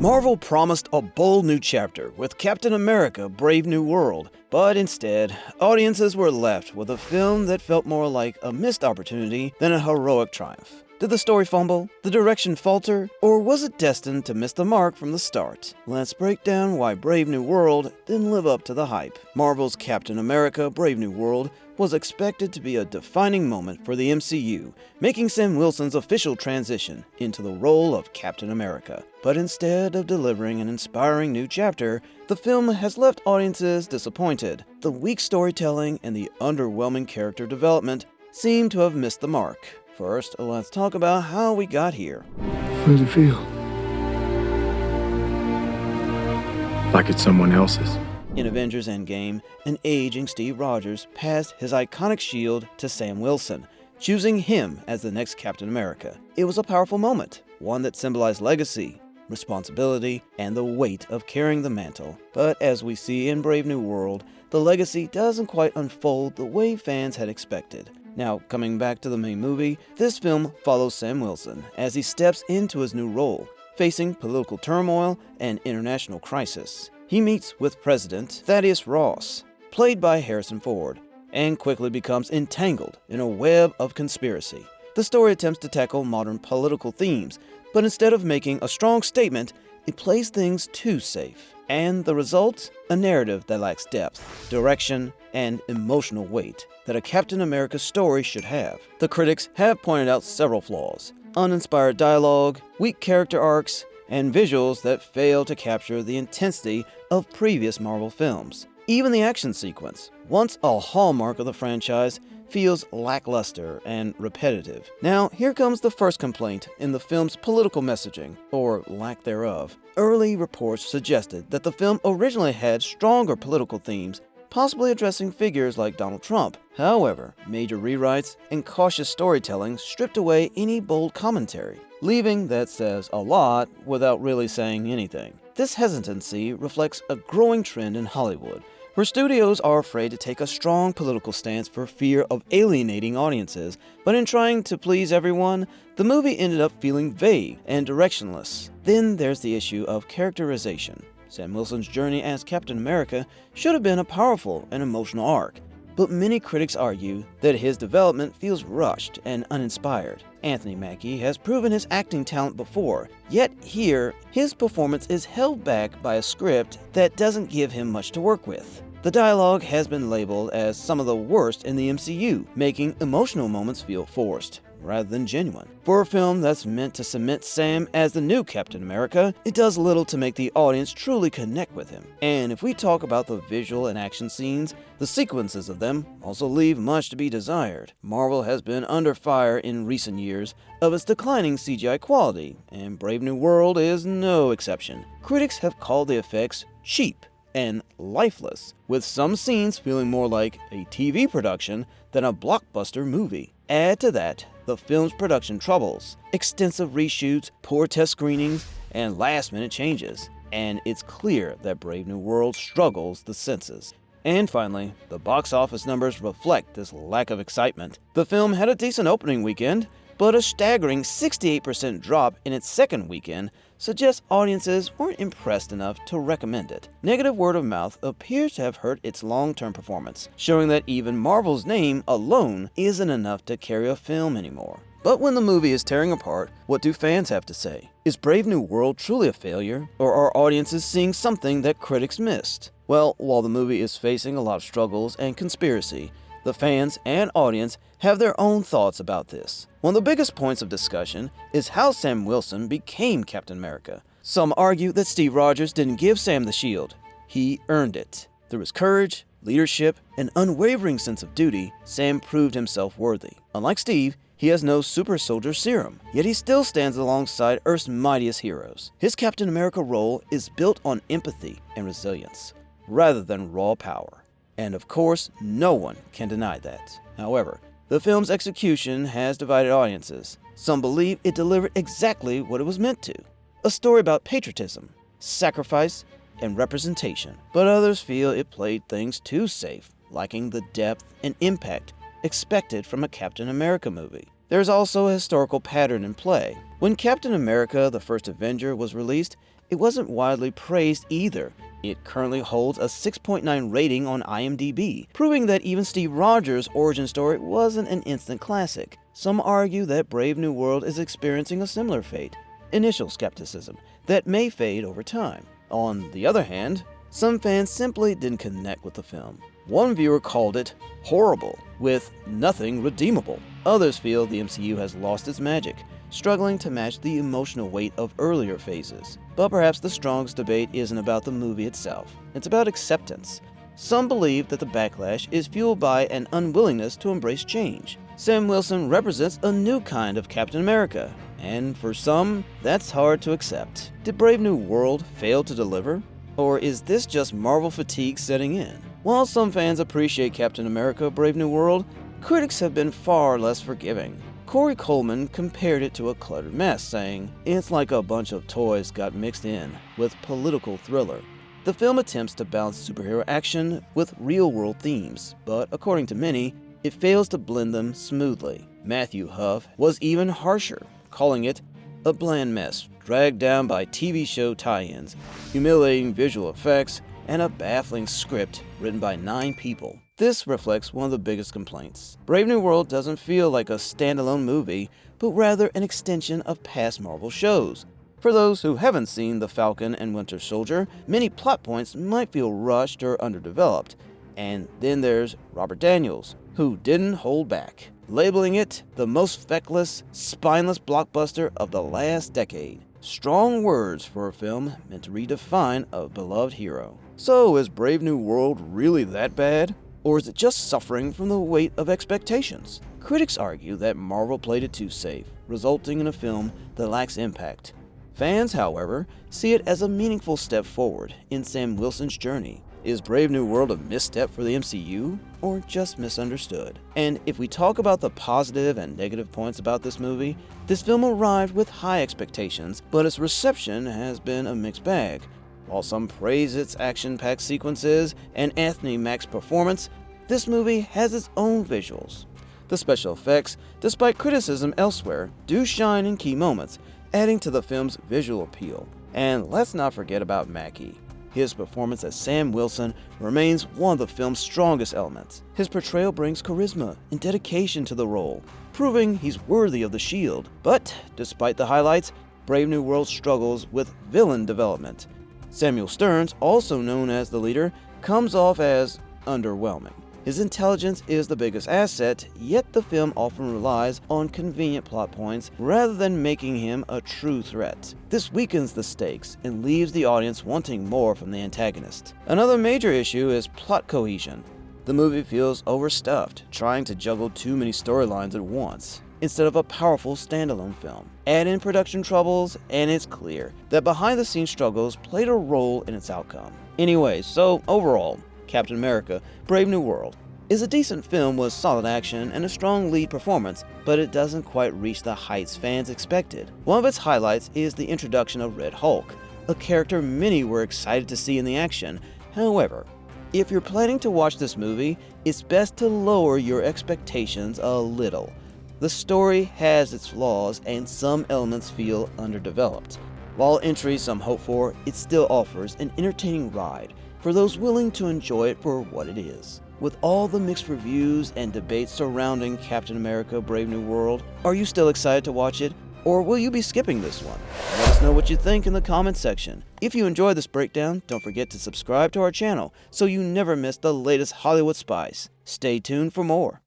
Marvel promised a bold new chapter with Captain America: Brave New World, but instead, audiences were left with a film that felt more like a missed opportunity than a heroic triumph. Did the story fumble, the direction falter, or was it destined to miss the mark from the start? Let's break down why Brave New World didn't live up to the hype. Marvel's Captain America: Brave New World was expected to be a defining moment for the MCU, making Sam Wilson's official transition into the role of Captain America. But instead of delivering an inspiring new chapter, the film has left audiences disappointed. The weak storytelling and the underwhelming character development seem to have missed the mark. First, let's talk about how we got here. How does it feel? Like it's someone else's. In Avengers Endgame, an aging Steve Rogers passed his iconic shield to Sam Wilson, choosing him as the next Captain America. It was a powerful moment, one that symbolized legacy, responsibility, and the weight of carrying the mantle. But as we see in Brave New World, the legacy doesn't quite unfold the way fans had expected. Now, coming back to the main movie, this film follows Sam Wilson as he steps into his new role, facing political turmoil and international crisis. He meets with President Thaddeus Ross, played by Harrison Ford, and quickly becomes entangled in a web of conspiracy. The story attempts to tackle modern political themes, but instead of making a strong statement, it plays things too safe. And the result? A narrative that lacks depth, direction, and emotional weight that a Captain America story should have. The critics have pointed out several flaws: uninspired dialogue, weak character arcs, and visuals that fail to capture the intensity of previous Marvel films. Even the action sequence, once a hallmark of the franchise, feels lackluster and repetitive. Now, here comes the first complaint in the film's political messaging, or lack thereof. Early reports suggested that the film originally had stronger political themes, possibly addressing figures like Donald Trump. However, major rewrites and cautious storytelling stripped away any bold commentary, leaving that says a lot without really saying anything. This hesitancy reflects a growing trend in Hollywood, where studios are afraid to take a strong political stance for fear of alienating audiences, but in trying to please everyone, the movie ended up feeling vague and directionless. Then there's the issue of characterization. Sam Wilson's journey as Captain America should have been a powerful and emotional arc, but many critics argue that his development feels rushed and uninspired. Anthony Mackie has proven his acting talent before, yet here, his performance is held back by a script that doesn't give him much to work with. The dialogue has been labeled as some of the worst in the MCU, making emotional moments feel forced rather than genuine. For a film that's meant to cement Sam as the new Captain America, it does little to make the audience truly connect with him. And if we talk about the visual and action scenes, the sequences of them also leave much to be desired. Marvel has been under fire in recent years of its declining CGI quality, and Brave New World is no exception. Critics have called the effects cheap and lifeless, with some scenes feeling more like a TV production than a blockbuster movie. Add to that the film's production troubles, extensive reshoots, poor test screenings, and last-minute changes, and it's clear that Brave New World struggles the senses. And finally, the box office numbers reflect this lack of excitement. The film had a decent opening weekend, but a staggering 68% drop in its second weekend suggests audiences weren't impressed enough to recommend it. Negative word of mouth appears to have hurt its long-term performance, showing that even Marvel's name alone isn't enough to carry a film anymore. But when the movie is tearing apart, what do fans have to say? Is Brave New World truly a failure, or are audiences seeing something that critics missed? Well, while the movie is facing a lot of struggles and conspiracy, the fans and audience have their own thoughts about this. One of the biggest points of discussion is how Sam Wilson became Captain America. Some argue that Steve Rogers didn't give Sam the shield. He earned it. Through his courage, leadership, and unwavering sense of duty, Sam proved himself worthy. Unlike Steve, he has no super soldier serum, yet he still stands alongside Earth's mightiest heroes. His Captain America role is built on empathy and resilience, rather than raw power. And of course, no one can deny that. However, the film's execution has divided audiences. Some believe it delivered exactly what it was meant to: a story about patriotism, sacrifice, and representation. But others feel it played things too safe, lacking the depth and impact expected from a Captain America movie. There's also a historical pattern in play. When Captain America: The First Avenger was released, it wasn't widely praised either. It currently holds a 6.9 rating on IMDb, proving that even Steve Rogers' origin story wasn't an instant classic. Some argue that Brave New World is experiencing a similar fate, initial skepticism, that may fade over time. On the other hand, some fans simply didn't connect with the film. One viewer called it horrible, with nothing redeemable. Others feel the MCU has lost its magic, struggling to match the emotional weight of earlier phases. But perhaps the strongest debate isn't about the movie itself, it's about acceptance. Some believe that the backlash is fueled by an unwillingness to embrace change. Sam Wilson represents a new kind of Captain America, and for some, that's hard to accept. Did Brave New World fail to deliver? Or is this just Marvel fatigue setting in? While some fans appreciate Captain America: Brave New World, critics have been far less forgiving. Corey Coleman compared it to a cluttered mess, saying, "It's like a bunch of toys got mixed in with political thriller." The film attempts to balance superhero action with real-world themes, but according to many, it fails to blend them smoothly. Matthew Huff was even harsher, calling it a bland mess, dragged down by TV show tie-ins, humiliating visual effects, and a baffling script written by 9 people. This reflects one of the biggest complaints. Brave New World doesn't feel like a standalone movie, but rather an extension of past Marvel shows. For those who haven't seen The Falcon and Winter Soldier, many plot points might feel rushed or underdeveloped. And then there's Robert Daniels, who didn't hold back, labeling it the most feckless, spineless blockbuster of the last decade. Strong words for a film meant to redefine a beloved hero. So is Brave New World really that bad? Or is it just suffering from the weight of expectations? Critics argue that Marvel played it too safe, resulting in a film that lacks impact. Fans, however, see it as a meaningful step forward in Sam Wilson's journey. Is Brave New World a misstep for the MCU, or just misunderstood? And if we talk about the positive and negative points about this movie, this film arrived with high expectations, but its reception has been a mixed bag. While some praise its action-packed sequences and Anthony Mack's performance, this movie has its own visuals. The special effects, despite criticism elsewhere, do shine in key moments, adding to the film's visual appeal. And let's not forget about Mackie. His performance as Sam Wilson remains one of the film's strongest elements. His portrayal brings charisma and dedication to the role, proving he's worthy of the shield. But despite the highlights, Brave New World struggles with villain development. Samuel Stearns, also known as the leader, comes off as underwhelming. His intelligence is the biggest asset, yet the film often relies on convenient plot points rather than making him a true threat. This weakens the stakes and leaves the audience wanting more from the antagonist. Another major issue is plot cohesion. The movie feels overstuffed, trying to juggle too many storylines at once, instead of a powerful standalone film. Add in production troubles, and it's clear that behind-the-scenes struggles played a role in its outcome. Anyway, so overall, Captain America: Brave New World is a decent film with solid action and a strong lead performance, but it doesn't quite reach the heights fans expected. One of its highlights is the introduction of Red Hulk, a character many were excited to see in the action. However, if you're planning to watch this movie, it's best to lower your expectations a little. The story has its flaws and some elements feel underdeveloped. While entries some hope for, it still offers an entertaining ride for those willing to enjoy it for what it is. With all the mixed reviews and debates surrounding Captain America: Brave New World, are you still excited to watch it, or will you be skipping this one? Let us know what you think in the comments section. If you enjoyed this breakdown, don't forget to subscribe to our channel so you never miss the latest Hollywood spice. Stay tuned for more.